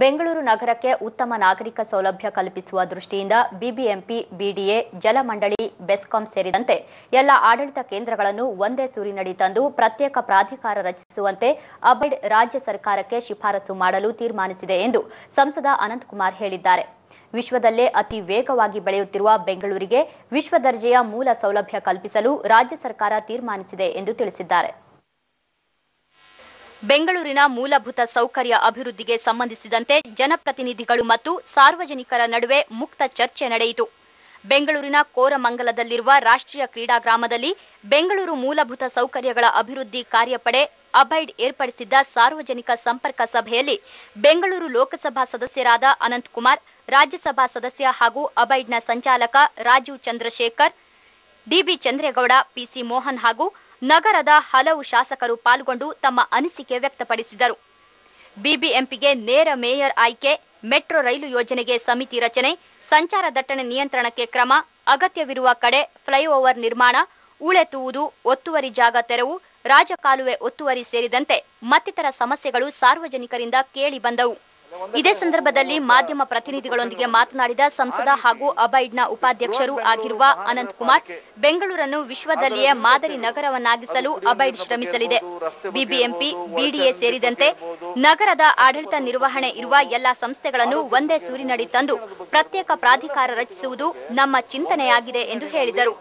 ಬೆಂಗಳೂರು ನಗರಕ್ಕೆ ಉತ್ತಮ ನಾಗರಿಕ ಸೌಲಭ್ಯ ಕಲ್ಪಿಸುವ ದೃಷ್ಟಿಯಿಂದ ಬಿಬಿಎಂಪಿ, ಬಿಡಿಎ, ಜಲಮಂಡಳಿ, ಬೆಸ್ಕಾಂ ಸೇರಿದಂತೆ ಎಲ್ಲ ಆಡಳಿತ ಕೇಂದ್ರಗಳನ್ನು ಒಂದೇ ಸೂರಿನಡಿ ತಂದು ಪ್ರತ್ಯೇಕ ಪ್ರಾಧಿಕಾರ ರಚಿಸುವಂತೆ ಅಬೈಡ್ ರಾಜ್ಯ ಸರ್ಕಾರಕ್ಕೆ ಶಿಫಾರಸು ಮಾಡಲು ತೀರ್ಮಾನಿಸಿದೆ ಎಂದು ಸಂಸದ ಅನಂತಕುಮಾರ್ ಹೇಳಿದ್ದಾರೆ. ವಿಶ್ವದಲ್ಲೇ ಅತಿ ವೇಗವಾಗಿ ಬೆಳೆಯುತ್ತಿರುವ ಬೆಂಗಳೂರಿಗೆ ವಿಶ್ವ ದರ್ಜೆಯ ಮೂಲ ಸೌಲಭ್ಯ ಕಲ್ಪಿಸಲು ರಾಜ್ಯ ಸರ್ಕಾರ ತೀರ್ಮಾನಿಸಿದೆ ಎಂದು ತಿಳಿಸಿದ್ದಾರೆ. ಬೆಂಗಳೂರಿನ ಮೂಲಭೂತ ಸೌಕರ್ಯ ಅಭಿವೃದ್ಧಿಗೆ ಸಂಬಂಧಿಸಿದಂತೆ ಜನಪ್ರತಿನಿಧಿಗಳು ಮತ್ತು ಸಾರ್ವಜನಿಕರ ನಡುವೆ ಮುಕ್ತ ಚರ್ಚೆ ನಡೆಯಿತು. ಬೆಂಗಳೂರಿನ ಕೋರಮಂಗಲದಲ್ಲಿರುವ ರಾಷ್ಟ್ರೀಯ ಕ್ರೀಡಾಗ್ರಾಮದಲ್ಲಿ ಬೆಂಗಳೂರು ಮೂಲಭೂತ ಸೌಕರ್ಯಗಳ ಅಭಿವೃದ್ಧಿ ಕಾರ್ಯಪಡೆ ಅಬೈಡ್ ಏರ್ಪಡಿಸಿದ್ದ ಸಾರ್ವಜನಿಕ ಸಂಪರ್ಕ ಸಭೆಯಲ್ಲಿ ಬೆಂಗಳೂರು ಲೋಕಸಭಾ ಸದಸ್ಯರಾದ ಅನಂತಕುಮಾರ್, ರಾಜ್ಯಸಭಾ ಸದಸ್ಯ ಹಾಗೂ ಅಬೈಡ್ನ ಸಂಚಾಲಕ ರಾಜೀವ್ ಚಂದ್ರಶೇಖರ್, ಡಿಬಿ ಚಂದ್ರೇಗೌಡ, ಪಿಸಿ ಮೋಹನ್ ಹಾಗೂ ನಗರದ ಹಲವು ಶಾಸಕರು ಪಾಲ್ಗೊಂಡು ತಮ್ಮ ಅನಿಸಿಕೆ ವ್ಯಕ್ತಪಡಿಸಿದರು. ಬಿಬಿಎಂಪಿಗೆ ನೇರ ಮೇಯರ್ ಆಯ್ಕೆ, ಮೆಟ್ರೋ ರೈಲು ಯೋಜನೆಗೆ ಸಮಿತಿ ರಚನೆ, ಸಂಚಾರ ದಟ್ಟಣೆ ನಿಯಂತ್ರಣಕ್ಕೆ ಕ್ರಮ, ಅಗತ್ಯವಿರುವ ಕಡೆ ಫ್ಲೈಓವರ್ ನಿರ್ಮಾಣ, ಉಳೆತುವುದು, ಒತ್ತುವರಿ ಜಾಗ ತೆರವು, ರಾಜಕಾಲುವೆ ಒತ್ತುವರಿ ಸೇರಿದಂತೆ ಮತ್ತಿತರ ಸಮಸ್ಯೆಗಳು ಸಾರ್ವಜನಿಕರಿಂದ ಕೇಳಿ ಬಂದವು. ಇದೇ ಸಂದರ್ಭದಲ್ಲಿ ಮಾಧ್ಯಮ ಪ್ರತಿನಿಧಿಗಳೊಂದಿಗೆ ಮಾತನಾಡಿದ ಸಂಸದ ಹಾಗೂ ಅಬೈಡ್ನ ಉಪಾಧ್ಯಕ್ಷರೂ ಆಗಿರುವ ಅನಂತಕುಮಾರ್, ಬೆಂಗಳೂರನ್ನು ವಿಶ್ವದಲ್ಲಿಯೇ ಮಾದರಿ ನಗರವನ್ನಾಗಿಸಲು ಅಬೈಡ್ ಶ್ರಮಿಸಲಿದೆ. ಬಿಬಿಎಂಪಿ, ಬಿಡಿಎ ಸೇರಿದಂತೆ ನಗರದ ಆಡಳಿತ ನಿರ್ವಹಣೆ ಇರುವ ಎಲ್ಲಾ ಸಂಸ್ಥೆಗಳನ್ನು ಒಂದೇ ಸೂರಿನಡಿ ತಂದು ಪ್ರತ್ಯೇಕ ಪ್ರಾಧಿಕಾರ ರಚಿಸುವುದು ನಮ್ಮ ಚಿಂತನೆಯಾಗಿದೆ ಎಂದು ಹೇಳಿದರು.